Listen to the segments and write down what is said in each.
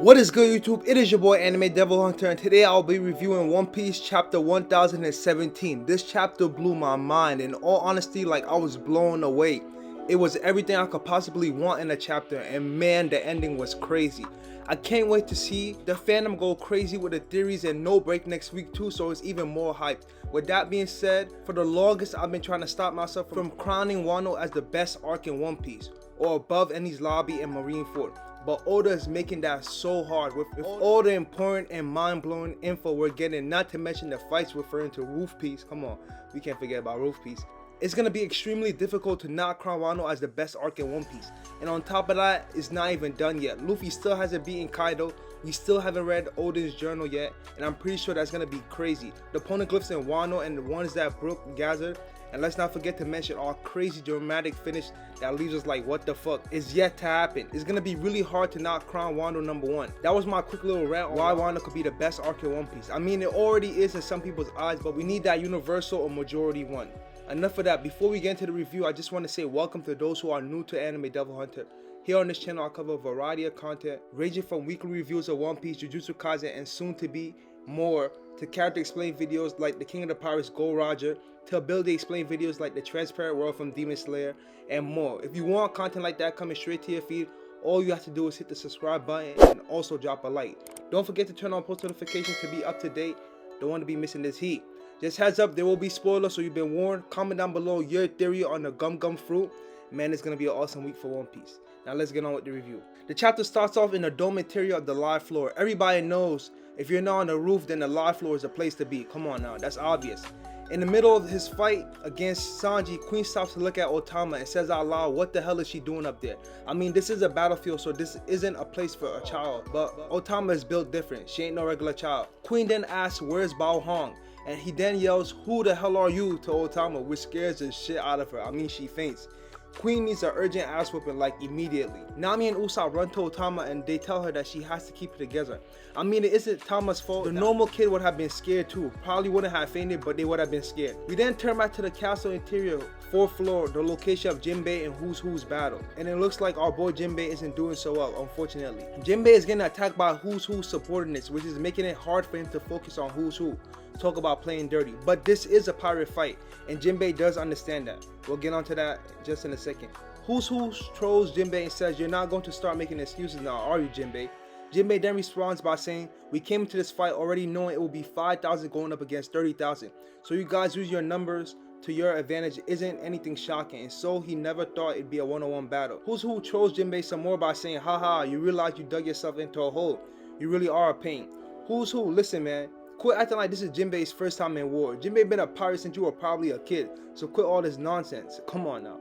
What is good, YouTube? It is your boy Anime Devil Hunter, and today I'll be reviewing One Piece chapter 1017. This chapter blew my mind. In all honesty, like, I was blown away. It was everything I could possibly want in a chapter, and man, the ending was crazy. I can't wait to see the fandom go crazy with the theories and no break next week too, so it's even more hype. With that being said, for the longest I've been trying to stop myself from crowning Wano as the best arc in One Piece, or above Enies Lobby and Marineford. But Oda is making that so hard with all the important and mind-blowing info we're getting, not to mention the fights referring to Roof Piece. Come on, we can't forget about Roof Piece. It's gonna be extremely difficult to not crown Wano as the best arc in One Piece. And on top of that, it's not even done yet. Luffy still hasn't beaten Kaido. We still haven't read Oden's journal yet, and I'm pretty sure that's gonna be crazy. The poneglyphs in Wano and the ones that Brook gathered. And let's not forget to mention our crazy dramatic finish that leaves us like, what the fuck, is yet to happen. It's gonna be really hard to not crown Wano number one. That was my quick little rant on why Wano could be the best arc in One Piece. I mean, it already is in some people's eyes, but we need that universal or majority one. Enough of that. Before we get into the review, I just want to say welcome to those who are new to Anime Devil Hunter. Here on this channel, I cover a variety of content, ranging from weekly reviews of One Piece, Jujutsu Kaisen, and soon to be more, to character explain videos like the King of the Pirates, Gold Roger, to ability explain videos like the Transparent World from Demon Slayer, and more. If you want content like that coming straight to your feed, all you have to do is hit the subscribe button and also drop a like. Don't forget to turn on post notifications to be up to date. Don't want to be missing this heat. Just heads up, there will be spoilers, so you've been warned. Comment down below your theory on the Gum Gum fruit. Man, it's going to be an awesome week for One Piece. Now let's get on with the review. The chapter starts off in the dome interior of the live floor. Everybody knows if you're not on the roof, then the live floor is a place to be. Come on now, that's obvious. In the middle of his fight against Sanji, Queen stops to look at Otama and says out loud, what the hell is she doing up there? I mean, this is a battlefield, so this isn't a place for a child, but Otama is built different. She ain't no regular child. Queen then asks, where's Bao Hong? And he then yells, who the hell are you, to Otama, which scares the shit out of her. I mean, she faints. Queen needs an urgent ass whooping, like, immediately. Nami and Usopp run to Otama and they tell her that she has to keep it together. I mean, it isn't Tama's fault. The normal kid would have been scared too. Probably wouldn't have fainted, but they would have been scared. We then turn back to the castle interior, 4th floor, the location of Jinbei and Who's battle. And it looks like our boy Jinbei isn't doing so well, unfortunately. Jinbei is getting attacked by Who's subordinates, which is making it hard for him to focus on Who's Who. Talk about playing dirty. But this is a pirate fight, and Jinbei does understand that. We'll get onto that just in a second. Who's trolls Jinbei and says, you're not going to start making excuses now, are you, Jinbei? Jinbei then responds by saying, we came into this fight already knowing it will be 5,000 going up against 30,000. So you guys use your numbers to your advantage isn't anything shocking, and so he never thought it'd be a one-on-one battle. Who trolls Jinbei some more by saying, haha, you realize you dug yourself into a hole. You really are a pain. Listen, man. Quit acting like this is Jinbei's first time in war. Jinbei been a pirate since you were probably a kid, so quit all this nonsense. Come on now.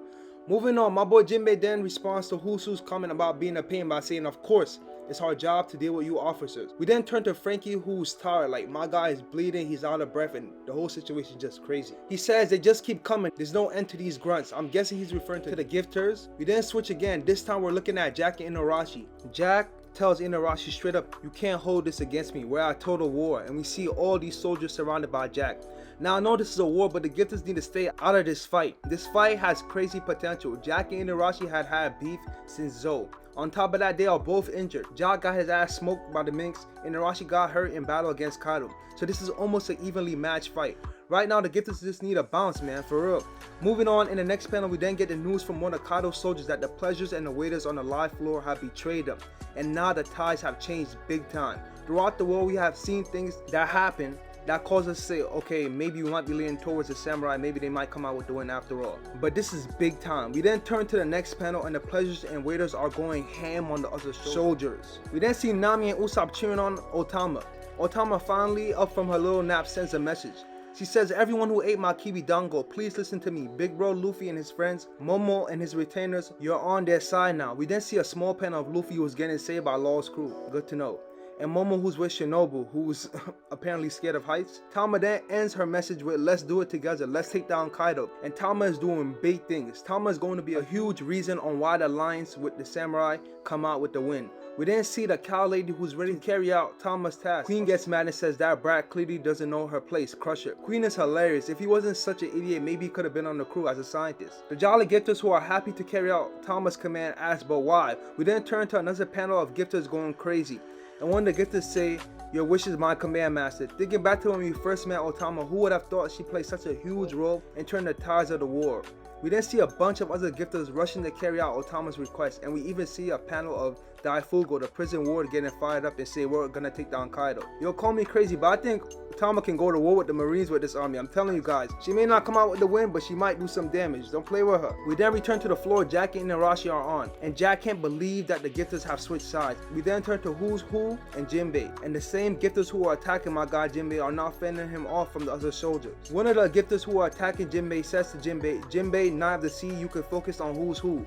Moving on, my boy Jinbei then responds to Who's comment about being a pain by saying, of course, it's our job to deal with you officers. We then turn to Frankie, who's tired, like, my guy is bleeding, he's out of breath, and the whole situation is just crazy. He says they just keep coming, there's no end to these grunts. I'm guessing he's referring to the gifters. We then switch again, this time we're looking at Jack and Inuarashi. Jack tells Inuarashi straight up, you can't hold this against me, we're at total war, and we see all these soldiers surrounded by Jack. Now I know this is a war, but the gifters need to stay out of this fight. This fight has crazy potential. Jack and Inuarashi had beef since Zou. On top of that, they are both injured. Jack got his ass smoked by the Minks, and Inuarashi got hurt in battle against Kaido. So this is almost an evenly matched fight. Right now, the gifters just need a bounce, man, for real. Moving on, in the next panel, we then get the news from one of Kaido's soldiers that the pleasures and the waiters on the live floor have betrayed them. And now the tides have changed big time. Throughout the world, we have seen things that happen that cause us to say, okay, maybe we might be leaning towards the samurai, maybe they might come out with the win after all. But this is big time. We then turn to the next panel and the pleasures and waiters are going ham on the other soldiers. We then see Nami and Usopp cheering on Otama. Otama finally up from her little nap sends a message. She says, everyone who ate my kiwi dango, please listen to me. Big bro Luffy and his friends, Momo and his retainers, you're on their side now. We then see a small panel of Luffy who's getting saved by Law's crew. Good to know. And Momo who's with Shinobu, who's apparently scared of heights. Tama then ends her message with, let's do it together, let's take down Kaido. And Tama is doing big things. Tama is going to be a huge reason on why the alliance with the samurai come out with the win. We then see the cow lady who's ready to carry out Tama's task. Queen gets mad and says that brat clearly doesn't know her place, crush her. Queen is hilarious. If he wasn't such an idiot, maybe he could have been on the crew as a scientist. The Jolly Gifters who are happy to carry out Tama's command ask, but why? We then turn to another panel of gifters going crazy. And one of the gifters say, "Your wish is my command, master." Thinking back to when we first met Otama, who would have thought she played such a huge role in turning the tides of the war? We then see a bunch of other gifters rushing to carry out Otama's request, and we even see a panel of Daifugo, the prison ward, getting fired up and say, "We're gonna take down Kaido." Yo, call me crazy, but I think Otama can go to war with the Marines with this army. I'm telling you guys, she may not come out with the win, but she might do some damage. Don't play with her. We then return to the floor. Jackie and Arashi are on, and Jack can't believe that the gifters have switched sides. We then turn to Who's Who and Jinbei, and the same gifters who are attacking my guy Jinbei are not fending him off from the other soldiers. One of the gifters who are attacking Jinbei says to Jinbei, "Jinbei, Knight of the Sea, you can focus on Who's Who."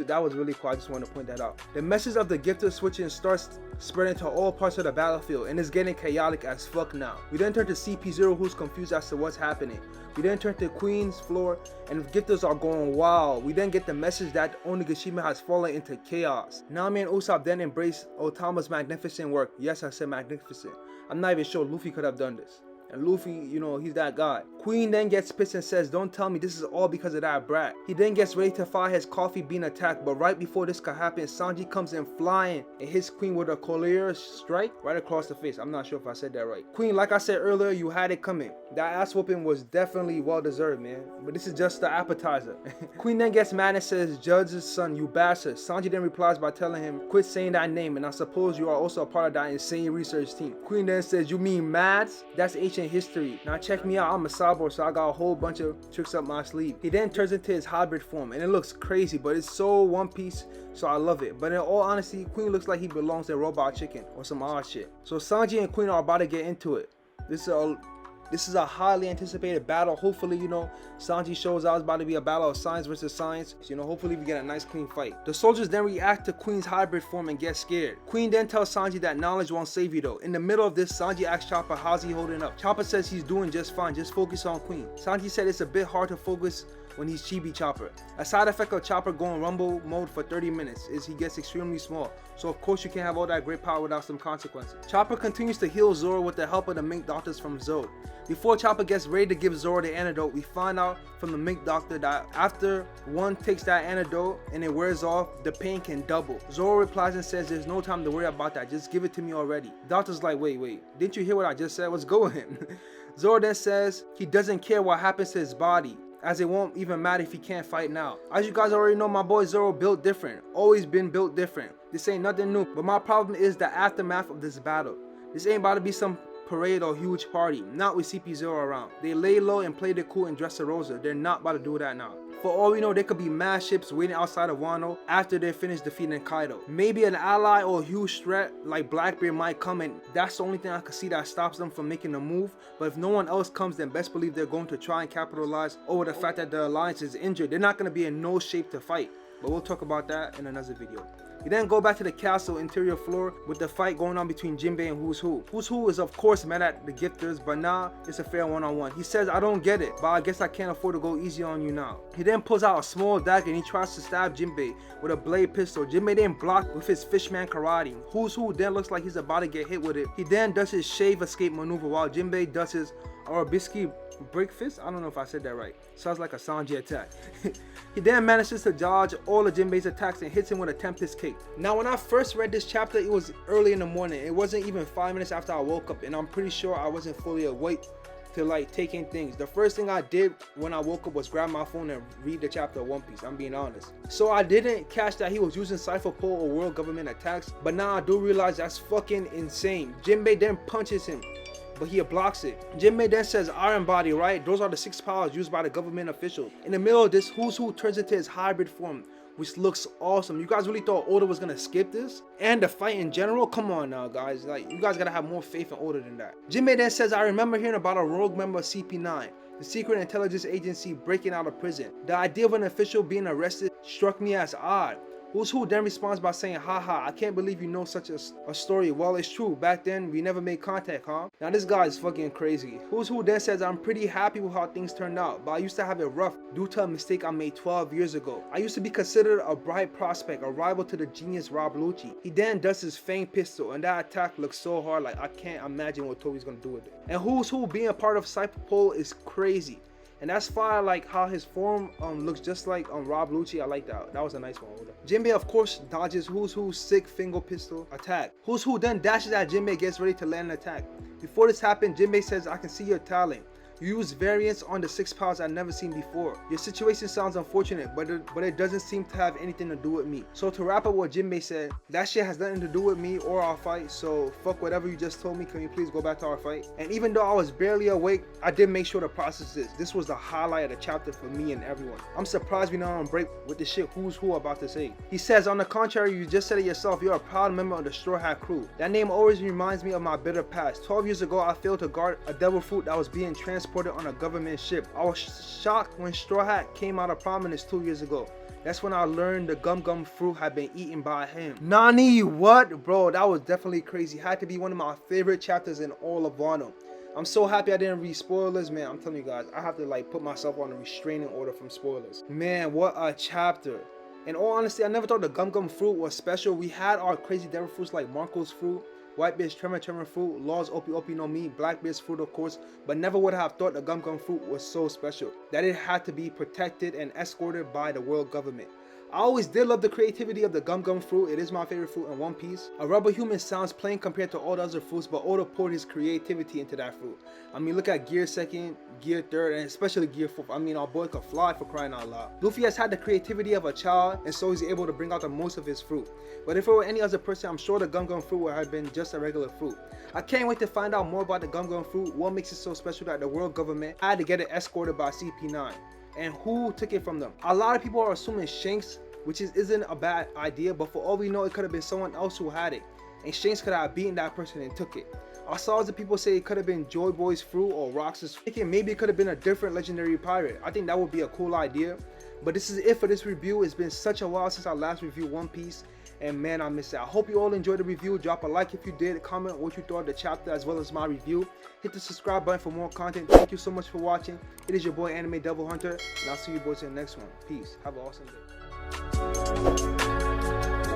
That was really cool. I just wanted to point that out. The message of the gifter switching starts spreading to all parts of the battlefield, and it's getting chaotic as fuck now. We then turn to CP0, who's confused as to what's happening. We then turn to Queen's floor, and the gifters are going wild. We then get the message that Onigashima has fallen into chaos. Nami and Usopp then embrace Otama's magnificent work. Yes, I said magnificent. I'm not even sure Luffy could have done this. And Luffy, you know, he's that guy. Queen then gets pissed and says, "Don't tell me this is all because of that brat." He then gets ready to fire his coffee being attacked, but right before this could happen, Sanji comes in flying and hits Queen with a Collier strike right across the face. I'm not sure if I said that right. Queen, like I said earlier, you had it coming. That ass whooping was definitely well deserved, man. But this is just the appetizer. Queen then gets mad and says, "Judge's son, you bastard." Sanji then replies by telling him, "Quit saying that name, and I suppose you are also a part of that insane research team." Queen then says, "You mean Mads? That's ancient history. Now check me out, I'm a Sabo, so I got a whole bunch of tricks up my sleeve." He then turns into his hybrid form, and it looks crazy, but it's so One Piece, so I love it. But in all honesty, Queen looks like he belongs to Robot Chicken or some odd shit. So Sanji and Queen are about to get into it. This is a highly anticipated battle. Hopefully, you know, Sanji shows out. It's about to be a battle of science versus science. So, you know, hopefully we get a nice clean fight. The soldiers then react to Queen's hybrid form and get scared. Queen then tells Sanji that knowledge won't save you though. In the middle of this, Sanji asks Chopper, "How's he holding up?" Chopper says he's doing just fine, just focus on Queen. Sanji said it's a bit hard to focus when he's Chibi Chopper. A side effect of Chopper going rumble mode for 30 minutes is he gets extremely small, so of course you can't have all that great power without some consequences. Chopper continues to heal Zoro with the help of the Mink Doctors from Zod. Before Chopper gets ready to give Zoro the antidote, we find out from the Mink Doctor that after one takes that antidote and it wears off, the pain can double. Zoro replies and says there's no time to worry about that, just give it to me already. The Doctor's like, wait, didn't you hear what I just said? What's going? Zoro then says he doesn't care what happens to his body, as it won't even matter if he can't fight now. As you guys already know, my boy Zoro built different, always been built different. This ain't nothing new, but my problem is the aftermath of this battle. This ain't about to be some parade or huge party, not with CP0 around. They lay low and played it cool in Dressrosa. They're not about to do that now. For all we know, there could be mass ships waiting outside of Wano after they finish defeating Kaido. Maybe an ally or a huge threat like Blackbeard might come, and that's the only thing I could see that stops them from making a move. But if no one else comes, then best believe they're going to try and capitalize over the fact that the alliance is injured. They're not going to be in no shape to fight. But we'll talk about that in another video. We then go back to the castle interior floor with the fight going on between Jinbei and Who's Who. Who's Who is of course mad at the gifters, but nah, it's a fair one-on-one. He says, "I don't get it, but I guess I can't afford to go easy on you now." He then pulls out a small dagger and he tries to stab Jinbei with a blade pistol. Jinbei then blocks with his fishman karate. Who's Who then looks like he's about to get hit with it. He then does his shave escape maneuver while Jinbei does his Arabisky break fist. I don't know if I said that right. Sounds like a Sanji attack. He then manages to dodge all of Jinbei's attacks and hits him with a Tempest Kick. Now when I first read this chapter, it was early in the morning. It wasn't even 5 minutes after I woke up, and I'm pretty sure I wasn't fully awake to like take in things. The first thing I did when I woke up was grab my phone and read the chapter of One Piece. I'm being honest. So I didn't catch that he was using Cypher Pole or world government attacks, but now I do realize that's fucking insane. Jinbei then punches him, but he blocks it. Jinbei then says Iron Body, right? Those are the 6 powers used by the government officials. In the middle of this, Who's Who turns into his hybrid form, which looks awesome. You guys really thought Oda was gonna skip this? And the fight in general? Come on now, guys. Like, you guys gotta have more faith in Oda than that. Jinbei then says, "I remember hearing about a rogue member of CP9, the secret intelligence agency, breaking out of prison. The idea of an official being arrested struck me as odd." Who's Who then responds by saying, "Haha, I can't believe you know such a story. Well, it's true. Back then, we never made contact, huh?" Now this guy is fucking crazy. Who's Who then says, "I'm pretty happy with how things turned out, but I used to have it rough due to a mistake I made 12 years ago. I used to be considered a bright prospect, a rival to the genius Rob Lucci." He then does his Fang pistol, and that attack looks so hard, like I can't imagine what Toby's gonna do with it. And Who's Who being a part of Cypher Pole is crazy. And that's fire, like how his form looks just like Rob Lucci. I like that. That was a nice one. Jinbei of course dodges Who's Who's sick finger pistol attack. Who's Who then dashes at Jinbei, gets ready to land an attack. Before this happened, Jinbei says, I can see your talent. You use variants on the 6 powers I've never seen before. Your situation sounds unfortunate, but it doesn't seem to have anything to do with me. So to wrap up what Jinbei said, that shit has nothing to do with me or our fight, so fuck whatever you just told me. Can you please go back to our fight? And even though I was barely awake, I did make sure to process this. This was the highlight of the chapter for me and everyone. I'm surprised we not on break with the shit Who's Who about to say. He says, on the contrary, you just said it yourself, you're a proud member of the Straw Hat crew. That name always reminds me of my bitter past. 12 years ago, I failed to guard a devil fruit that was being transported on a government ship. I was shocked when Straw Hat came out of prominence 2 years ago. That's when I learned the gum gum fruit had been eaten by him. Nani, what? Bro, that was definitely crazy. Had to be one of my favorite chapters in all of Wano. I'm so happy I didn't read spoilers, man. I'm telling you guys, I have to like put myself on a restraining order from spoilers. Man, what a chapter. In all honesty, I never thought the gum gum fruit was special. We had our crazy devil fruits like Marco's fruit, White Bitch Tremor fruit, Law's Opi Opi no Mi, Black Bitch fruit of course, but never would have thought the gum gum fruit was so special, that it had to be protected and escorted by the world government. I always did love the creativity of the gum gum fruit. It is my favorite fruit in One Piece. A rubber human sounds plain compared to all the other fruits, but Oda poured his creativity into that fruit. I mean, look at Gear 2nd, Gear 3rd, and especially Gear 4th. I mean, our boy could fly, for crying out loud. Luffy has had the creativity of a child, and so he's able to bring out the most of his fruit. But if it were any other person, I'm sure the gum gum fruit would have been just a regular fruit. I can't wait to find out more about the gum gum fruit. What makes it so special that the world government had to get it escorted by CP9? And who took it from them? A lot of people are assuming Shanks, which isn't a bad idea, but for all we know, it could have been someone else who had it, and Shanks could have beaten that person and took it. I saw other people say it could have been Joy Boy's fruit or Rox's fruit. Maybe it could have been a different legendary pirate. I think that would be a cool idea. But this is it for this review. It's been such a while since I last reviewed One Piece, and man, I miss it. I hope you all enjoyed the review. Drop a like if you did, comment what you thought of the chapter as well as my review. Hit the subscribe button for more content. Thank you so much for watching. It is your boy Anime Devil Hunter, and I'll see you boys in the next one. Peace. Have an awesome day.